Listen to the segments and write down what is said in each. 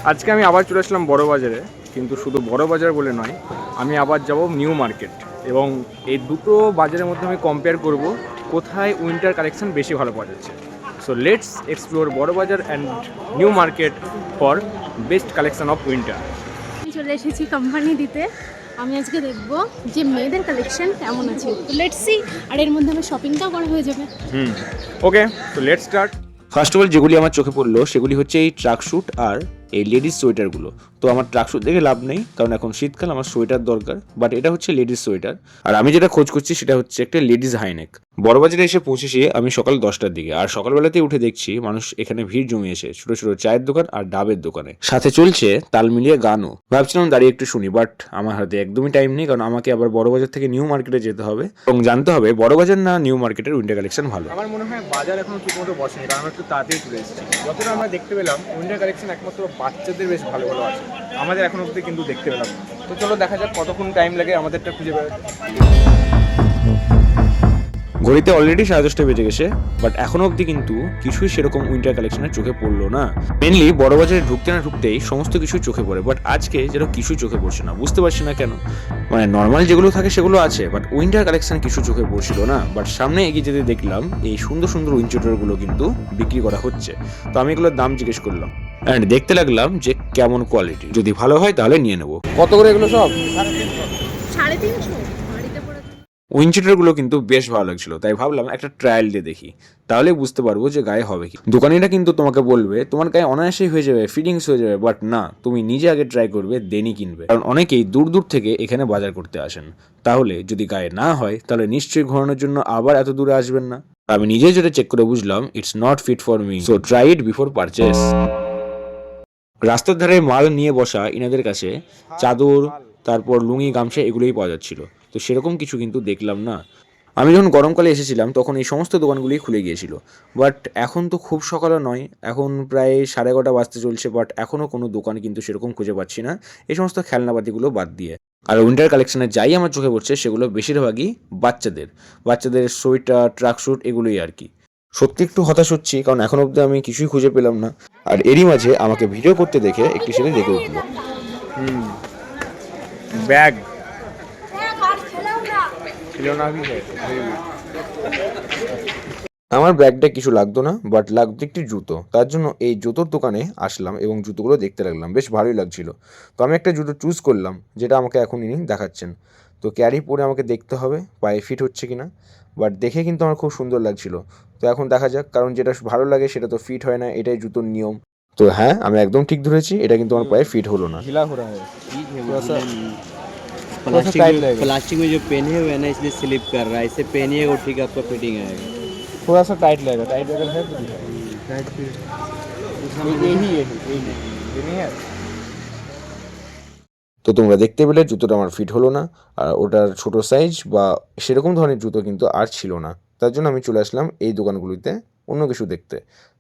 আজকে আমি আবার চলে আসলাম বড় বাজারে, কিন্তু শুধু বড় বাজার বলে নয়, আমি আবার যাব নিউ মার্কেট। এবং এই দুটো বাজারের মধ্যে আমি কম্পেয়ার করব কোথায় উইন্টার কালেকশন বেশি ভালো পাওয়া যাচ্ছে। সো লেটস এক্সপ্লোর বড় বাজার and new market for best collection of winter. আমি চলে এসেছি কোম্পানি দিতে। আমি আজকে দেখব যে মেয়েদের কালেকশন কেমন আছে। তো লেটস সি, আর এর মধ্যে আমার শপিংটাও করা হয়ে যাবে। ওকে, তো let's start. First of all যেগুলি আমার চোখে পড়লো সেগুলি হচ্ছে এই ট্রাক স্যুট আর এই লেডিস সোয়েটারগুলো। তো আমার ট্রাক স্যুট দেখে লাভ নেই, কারণ এখন শীতকাল, আমার সোয়েটার দরকার। বাট এটা হচ্ছে লেডিস সোয়েটার, আর আমি যেটা খোঁজ করছি সেটা হচ্ছে একটা লেডিস হাইনেক। বড়বাজারে এসে পৌঁছেছি আমি সকাল 10টার দিকে, আর সকালবেলাতেই উঠে দেখছি মানুষ এখানে ভিড় জমিয়েছে ছোট ছোট চায়ের দোকান আর ডাবের দোকানে, সাথে চলছে তাল মিলিয়ে গানও। ভাবছিলাম দাঁড়িয়ে একটু শুনি, বাট আমার হাতে একদমই টাইম নেই, কারণ আমাকে আবার বড়বাজার থেকে নিউ মার্কেটে যেতে হবে এবং জানতে হবে বড়বাজার না নিউ মার্কেটের উইন্টার কালেকশন ভালো। আমার মনে হয় বাজার এখনো ঠিক মতো বসেনি, কারণ আমরা একটু তাড়াতাড়ি চলে এসেছি। যতটা আমরা দেখতে পেলাম উইন্টার কালেকশন একমাত্র বাচ্চাদের বেশ ভালো ভালো আছে, আমাদের এখন অবধি কিন্তু দেখতে পেলাম না। তো চলো দেখা যাক কতক্ষণ টাইম লাগে আমাদেরটা খুঁজে বেড়াতে। ঘড়িতে অলরেডি 10:30 বেজে গেছে, বাট এখনো অবধি কিন্তু কিছুই সেরকম উইন্টার কালেকশনের চোখে পড়লো না। মেনলি বড় বাজারে ঢুকতে না ঢুকতেই সমস্ত কিছু চোখে পড়ে, বাট আজকে যেন কিছুই চোখে পড়ছে না, বুঝতে পারছি না কেন। মানে নর্মাল যেগুলো থাকে সেগুলো আছে, বাট উইন্টার কালেকশন কিছু চোখে পড়ছিল না। বাট সামনে এগিয়ে যেতে দেখলাম এই সুন্দর সুন্দর উইন্টারগুলো কিন্তু বিক্রি করা হচ্ছে। তো আমি এগুলোর দাম জিজ্ঞেস করলাম অ্যান্ড দেখতে লাগলাম যে কেমন কোয়ালিটি, যদি ভালো হয় তাহলে নিয়ে নেবো। কত করে এগুলো সব? 350 বাড়িতে পড়ে। উইন্ডচিটারগুলো কিন্তু বেশ ভালো লাগছিল, তাই ভাবলাম একটা ট্রায়াল দিয়ে দেখি, তাহলে বুঝতে পারবো যে গায়ে হবে কি। দোকানিরা কিন্তু তোমাকে বলবে তোমার গায়ে অনায়াসেই হয়ে যাবে, ফিটিংস হয়ে যাবে, বাট না, তুমি নিজে আগে ট্রাই করবে দেনই কিনবে, কারণ অনেকেই দূর দূর থেকে এখানে বাজার করতে আসেন। তাহলে যদি গায়ে না হয় তাহলে নিশ্চয়ই ঘোরানোর জন্য আবার এত দূরে আসবেন না। আমি নিজে যেটা চেক করে বুঝলাম it's not fit for me, so try it before purchase. রাস্তার ধারে মাল নিয়ে বসা ইনাদের কাছে চাদর, তারপর লুঙ্গি, গামছা এগুলোই পাওয়া যাচ্ছিল। তো সেরকম কিছু কিন্তু দেখলাম না। আমি যখন গরমকালে এসেছিলাম তখন এই সমস্ত দোকানগুলি খুলে গিয়েছিল, বাট এখন তো খুব সকালও নয়, এখন প্রায় 11:30 বাজতে চলছে, বাট এখনও কোনো দোকান কিন্তু সেরকম খুঁজে পাচ্ছি না, এই সমস্ত খেলনাপাতিগুলো বাদ দিয়ে। আর উইন্টার কালেকশনে যাই আমার চোখে পড়ছে সেগুলো বেশিরভাগই বাচ্চাদের সোয়েটার, ট্রাক স্যুট এগুলোই আর কি। সত্যি একটু হতাশ হচ্ছি, কারণ এখন অবধি আমি কিছুই খুঁজে পেলাম না। আর এরই মাঝে আমাকে ভিডিও করতে দেখে একটি ছেলে দেখে উঠলো। ব্যাগ ছিল না। আমার ব্যাগটা কিছু লাগতো না, বাট লাগতো একটি জুতো। তার জন্য এই জুতোর দোকানে আসলাম এবং জুতোগুলো দেখতে লাগলাম, বেশ ভালোই লাগছিল। তো আমি একটা জুতো চুজ করলাম, যেটা আমাকে এখন ইনি দেখাচ্ছেন। তো ক্যারি পরে আমাকে দেখতে হবে পায়ে ফিট হচ্ছে কিনা, বাট দেখে কিন্তু আমার খুব সুন্দর লাগছিল। তো এখন দেখা যাক, কারণ যেটা ভালো লাগে সেটা তো ফিট হয় না, এটাই জুতোর নিয়ম। তো হ্যাঁ, আমি একদম ঠিক ধরেছি, এটা কিন্তু আমার পায়ে ফিট হলো না। ढीला हो रहा है। ठीक है वो थोड़ा सा प्लास्टिक टाइट में लगेगा। प्लास्टिक में जो पहने हुए है ना इसलिए स्लिप कर रहा है, इसे पहनिएगा वो ठीक आपका फिटिंग आएगा। थोड़ा सा टाइट लगेगा, टाइट अगर है तो टाइट फिर यही नहीं है। তো তোমরা দেখতে পেলে জুতোটা আমার ফিট হলো না, আর ওটার ছোট সাইজ বা সেরকম ধরনের জুতো কিন্তু আর ছিল না। তার জন্য আমি চলে আসলাম এই দোকানগুলিতে অন্য কিছু দেখতে।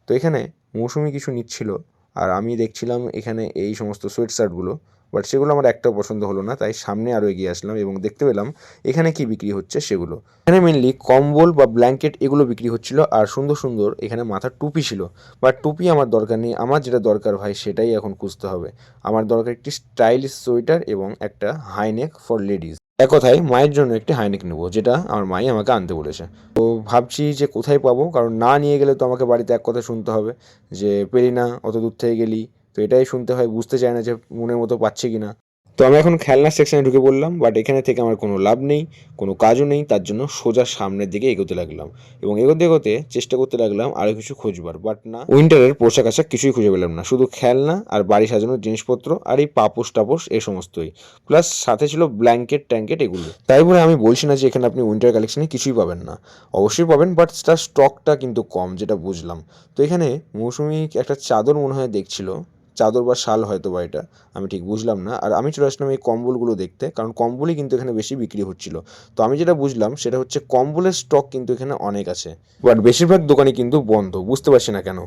তো এখানে মৌসুমি কিছু নিচ্ছিল, আর আমি দেখছিলাম এখানে এই সমস্ত সোয়েট শার্টগুলো, বাট সেগুলো আমার একটাও পছন্দ হলো না, তাই সামনে আরও এগিয়ে আসলাম এবং দেখতে পেলাম এখানে কি বিক্রি হচ্ছে সেগুলো। এখানে মেনলি কম্বল বা ব্ল্যাঙ্কেট এগুলো বিক্রি হচ্ছিল, আর সুন্দর সুন্দর এখানে মাথার টুপি ছিল। বাট টুপি আমার দরকার নেই, আমার যেটা দরকার ভাই সেটাই এখন খুঁজতে হবে। আমার দরকার একটি স্টাইলিশ সোয়েটার এবং একটা হাইনেক ফর লেডিজ। এক কথায় মায়ের জন্য একটি হাইনেক নেবো, যেটা আমার মাই আমাকে আনতে বলেছে। তো ভাবছি যে কোথায় পাবো, কারণ না নিয়ে গেলে তো আমাকে বাড়িতে এক কথা শুনতে হবে যে পেলি না, অত দূর থেকে গেলি। তো এটাই শুনতে হয়, বুঝতে চায় না যে মনের মতো পাচ্ছে কিনা। তো আমি এখন খেলনার সেকশনে ঢুকে পড়লাম, বাট এখানে থেকে আমার কোনো লাভ নেই, কোনো কাজও নেই। তার জন্য সোজা সামনের দিকে এগোতে লাগলাম এবং এগোতে এগোতে চেষ্টা করতে লাগলাম আরও কিছু খুঁজবার, বাট না, উইন্টারের পোশাক আশাক কিছুই খুঁজে পেলাম না। শুধু খেলনা আর বাড়ি সাজানোর জিনিসপত্র আর এই পাপোশ টাপোশ এই সমস্তই, প্লাস সাথে ছিল ব্ল্যাঙ্কেট ট্যাঙ্কেট এগুলো। তাই বলে আমি বলছি না যে এখানে আপনি উইন্টার কালেকশনে কিছুই পাবেন না, অবশ্যই পাবেন, বাট তার স্টকটা কিন্তু কম, যেটা বুঝলাম। তো এখানে মৌসুমি একটা চাদর মনে হয় দেখছিল, চাদর বা শাল হয়তো বা এটা, আমি ঠিক বুঝলাম না। আর আমি চলে আসলাম এই কম্বলগুলো দেখতে, কারণ কম্বলই কিন্তু এখানে বেশি বিক্রি হচ্ছিল। তো আমি যেটা বুঝলাম সেটা হচ্ছে কম্বলের স্টক কিন্তু এখানে অনেক আছে, বাট বেশিরভাগ দোকানই কিন্তু বন্ধ, বুঝতে পারছি না কেন।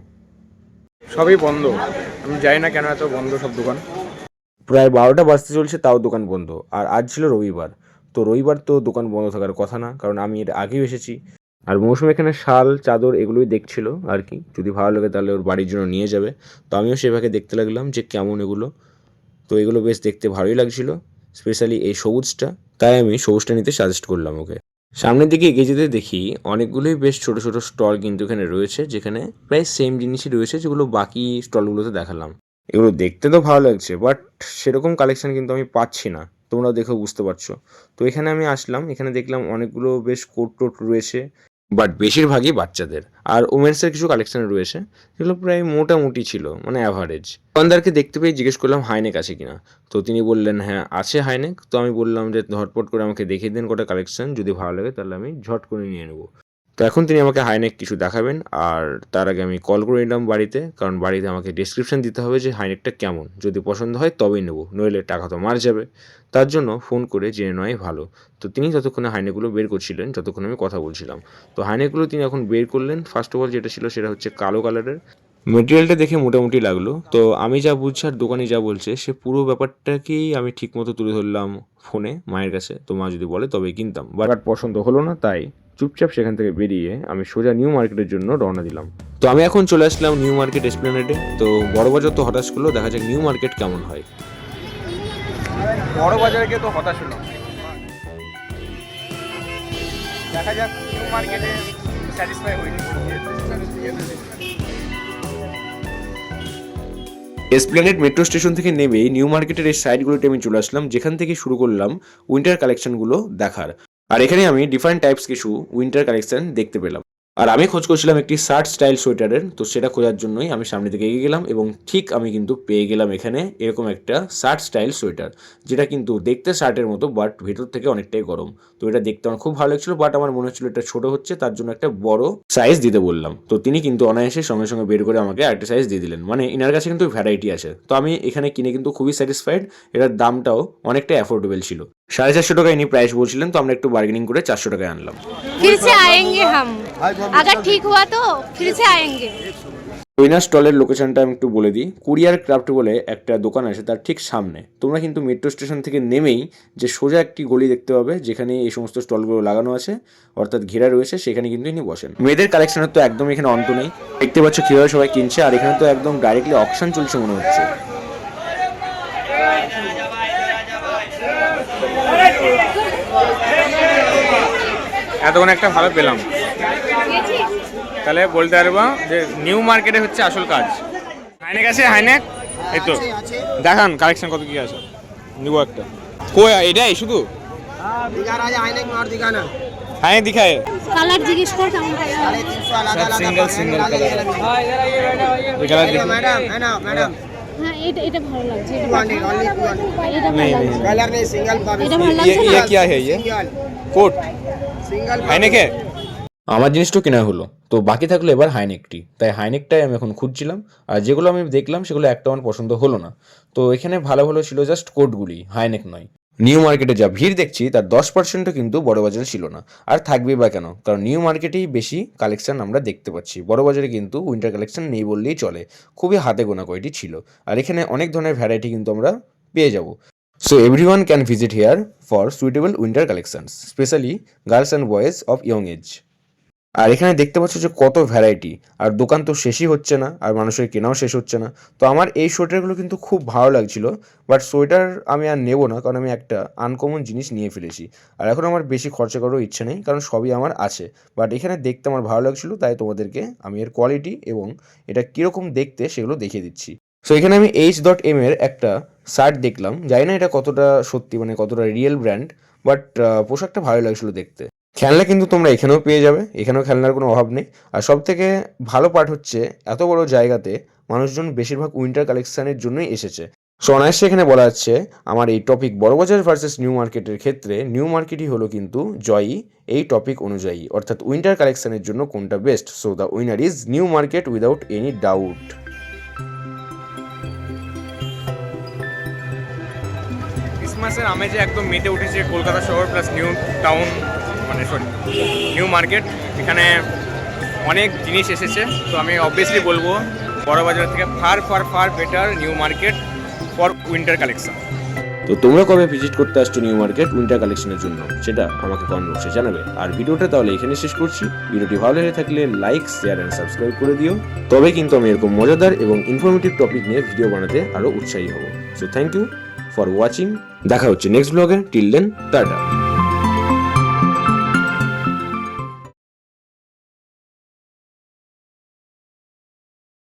সবই বন্ধ, আমি জানি না কেন এত বন্ধ সব দোকান। প্রায় 12টা বাজতে চলছে, তাও দোকান বন্ধ। আর আজ ছিল রবিবার, তো রবিবার তো দোকান বন্ধ থাকার কথা না, কারণ আমি এর আগেও এসেছি। আর মৌসুম এখানে শাল চাদর এগুলোই দেখছিল আর কি, যদি ভালো লাগে তাহলে ওর বাড়ির জন্য নিয়ে যাবে। তো আমিও সেভাবে দেখতে লাগলাম যে কেমন এগুলো। তো এগুলো বেশ দেখতে ভালোই লাগছিল, স্পেশালি এই সবুজটা, তাই আমি সবুজটা নিতে সাজেস্ট করলাম ওকে। সামনের দিকে এগিয়ে যেতে দেখি অনেকগুলোই বেশ ছোট ছোট স্টল কিন্তু এখানে রয়েছে, যেখানে প্রায় সেম জিনিসই রয়েছে যেগুলো বাকি স্টলগুলোতে দেখালাম। এগুলো দেখতে তো ভালো লাগছে, বাট সেরকম কালেকশন কিন্তু আমি পাচ্ছি না, তোমরা দেখেও বুঝতে পারছো। তো এখানে আমি আসলাম, এখানে দেখলাম অনেকগুলো বেশ কোট টোট রয়েছে, বাট বেশিরভাগই বাচ্চাদের। আর ওমেন্সের কিছু কালেকশন রয়েছে যেগুলো প্রায় মোটামুটি ছিল, মানে অ্যাভারেজ। দোকানদারকে দেখতে পেয়ে জিজ্ঞেস করলাম হাইনেক আছে কিনা, তো তিনি বললেন হ্যাঁ আছে হাইনেক। তো আমি বললাম যে ঝটপট করে আমাকে দেখিয়ে দেন কটা কালেকশন, যদি ভালো লাগে তাহলে আমি ঝট করে নিয়ে নেবো। তো এখন তিনি আমাকে হাইনেক কিছু দেখাবেন, আর তার আগে আমি কল করে নিলাম বাড়িতে, কারণ বাড়িতে আমাকে ডেসক্রিপশন দিতে হবে যে হাইনেকটা কেমন, যদি পছন্দ হয় তবেই নেবো, নইলে টাকা তো মার যাবে। তার জন্য ফোন করে জেনে নেওয়াই ভালো। তো তিনি ততক্ষণে হাইনেকগুলো বের করছিলেন যতক্ষণ আমি কথা বলছিলাম। তো হাইনেকগুলো তিনি এখন বের করলেন। ফার্স্ট অফ অল যেটা ছিল সেটা হচ্ছে কালো কালারের। মেটেরিয়ালটা দেখে মোটামুটি লাগলো। তো আমি যা বুঝছি আর দোকানি যা বলছে সে পুরো ব্যাপারটাকেই আমি ঠিকমতো তুলে ধরলাম ফোনে মায়ের কাছে। তো মা যদি বলে তবেই কিনতাম, বাট পছন্দ হলো না, তাই চুপচাপ সেখান থেকে বেরিয়ে আমি সোজা নিউ মার্কেটের জন্য রওনা দিলাম। তো আমি এখন চলে আসলাম নিউ মার্কেট এসপ্ল্যানেডে। তো বড় বাজার তো হতাশ করলো, দেখা যাক নিউ মার্কেট কেমন হয়। বড় বাজারকে তো হতাশ হলাম, দেখা যাক নিউ মার্কেটে স্যাটিসফাই হইনি। এসপ্ল্যানেড মেট্রো স্টেশন থেকে নেমে নিউ মার্কেটের এই সাইডগুলোতে আমি চলে আসলাম, যেখান থেকে শুরু করলাম উইন্টার কালেকশনগুলো দেখার। আর এখানে আমি ডিফারেন্ট টাইপস কিছু উইন্টার কালেকশন দেখতে পেলাম। আর আমি খোঁজ করছিলাম একটি শার্ট স্টাইল সোয়েটারের, তো সেটা খোঁজার জন্যই আমি সামনে দিকে এগিয়ে গেলাম, এবং ঠিক আমি কিন্তু পেয়ে গেলাম এখানে এরকম একটা শার্ট স্টাইল সোয়েটার, যেটা কিন্তু দেখতে শার্টের মতো বাট ভেতর থেকে অনেকটাই গরম। তো এটা দেখতে আমার খুব ভালো লাগছিল, বাট আমার মনে হচ্ছিল এটা ছোট হচ্ছে, তার জন্য একটা বড় সাইজ দিতে বললাম। তো তিনি কিন্তু অনায়াসে সঙ্গে সঙ্গে বের করে আমাকে একটা সাইজ দিয়ে দিলেন, মানে ইনার কাছে কিন্তু ভ্যারাইটি আছে। তো আমি এখানে কিনে কিন্তু খুবই স্যাটিসফাইড, এটার দামটাও অনেকটা অ্যাফোর্ডেবল ছিল। 450 টাকা ইনি প্রাইস বলছিলেন, তো আমরা একটু বার্গেনিং করে 400 টাকায় আনলাম। फिर से आएंगे हम, अगर ठीक हुआ तो फिर से आएंगे। উইনার স্টলের লোকেশনটা আমি একটু বলে দিই। কুরিয়ার ক্রাফট বলে একটা দোকান আছে তার ঠিক সামনে। তোমরা কিন্তু মেট্রো স্টেশন থেকে নেমেই যে সোজা একটি গলি দেখতে পাবে, যেখানে এই সমস্ত স্টলগুলো লাগানো আছে, অর্থাৎ ঘেরা রয়েছে, সেখানে কিন্তু ইনি বসেন। মেয়েদের কালেকশনের তো একদম এখানে অন্ত নেই, দেখতে পাচ্ছ কীভাবে সবাই কিনছে। আর এখানে তো একদম ডাইরেক্টলি অকশন চলছে মনে হচ্ছে। এতক্ষণ একটা ভালো পেলাম, তাহলে বলতে পারবো যে নিউ মার্কেটে হচ্ছে আসল কাজ। হাইনেক আছে, হাইনেক এই তো দেখান কালেকশন কত কি আছে, নিব একটা। কই এটাই শুধু হাইনেক দিখায় কালার জিজ্ঞেস কর কেমন সিঙ্গেল সিঙ্গেল কালার এই কালার দেখি। হ্যাঁ এটা ভালো লাগছে, এটা ভালো লাগছে, कलर नहीं सिंगल এটা ভালো লাগছে ये না? क्या है ये कोट सिंगल हाइनेक है। আমার জিনিসটা কেনা হলো, তো বাকি থাকলো এবার হাইনেকটি। তাই হাইনেকটাই আমি এখন খুঁজছিলাম, আর যেগুলো আমি দেখলাম সেগুলো একটা আমার পছন্দ হলো না। তো এখানে ভালো ভালো ছিল জাস্ট কোটগুলি, হাইনেক নয়। নিউ মার্কেটে যা ভিড় দেখছি তার 10%ও কিন্তু বড় বাজারে ছিল না, আর থাকবেই বা কেন, কারণ নিউ মার্কেটেই বেশি কালেকশন আমরা দেখতে পাচ্ছি। বড় বাজারে কিন্তু উইন্টার কালেকশন নেই বললেই চলে, খুবই হাতে গোনা কয়টি ছিল। আর এখানে অনেক ধরনের ভ্যারাইটি কিন্তু আমরা পেয়ে যাব। So everyone can visit here for suitable winter collections, especially girls and boys of young age. আর এখানে দেখতে পাচ্ছ যে কত ভ্যারাইটি, আর দোকান তো শেষই হচ্ছে না, আর মানুষের কেনাও শেষ হচ্ছে না। তো আমার এই সোয়েটারগুলো কিন্তু খুব ভালো লাগছিল, বাট সোয়েটার আমি আর নেবো না, কারণ আমি একটা আনকমন জিনিস নিয়ে ফেলেছি। আর এখন আমার বেশি খরচা করারও ইচ্ছে নেই, কারণ সবই আমার আছে। বাট এখানে দেখতে আমার ভালো লাগছিলো, তাই তোমাদেরকে আমি এর কোয়ালিটি এবং এটা কীরকম দেখতে সেগুলো দেখিয়ে দিচ্ছি। সো এখানে আমি H.M এর একটা শার্ট দেখলাম, জানি না এটা কতটা সত্যি, মানে কতটা রিয়েল ব্র্যান্ড, বাট পোশাকটা ভালো লাগছিলো দেখতে। খেলনা কিন্তু তোমরা এখানেও পেয়ে যাবে, এখানেও খেলনার কোনো অভাব নেই। আর সব থেকে ভালো পার্ট হচ্ছে এত বড় জায়গাতে মানুষজন বেশিরভাগ উইন্টার কালেকশানের জন্যই এসেছে। সো অনায়াসে এখানে বলা যাচ্ছে আমার এই টপিক বড়বাজার ভার্সেস নিউ মার্কেটের ক্ষেত্রে নিউ মার্কেটই হলো কিন্তু জয়ী এই টপিক অনুযায়ী, অর্থাৎ উইন্টার কালেকশানের জন্য কোনটা best. So the winner is New Market without any doubt. ক্রিসমাসের আমেজে একদম মেতে উঠেছে কলকাতা শহর প্লাস নিউ টাউন, মানে সরি নিউ মার্কেট। এখানে অনেক জিনিস এসেছে, তো আমি অবভিয়াসলি বলবো বড়বাজার থেকে far far far better new market for winter collection. তো তোমরা কবে ভিজিট করতে আসছো নিউ মার্কেট উইন্টার কালেকশনের জন্য সেটা আমাকে কমেন্ট বক্সে জানাবে। আর ভিডিওটা তাহলে এখানে শেষ করছি। ভিডিওটি ভালো লেগে থাকলে লাইক, শেয়ার এন্ড সাবস্ক্রাইব করে দিও। তবে কিন্তু আমি এরকম মজাদার এবং ইনফরমেটিভ টপিক নিয়ে ভিডিও বানাতে আরো উৎসাহী হব। So thank you for watching. দেখা হচ্ছে নেক্সট ব্লগে। Till then tata.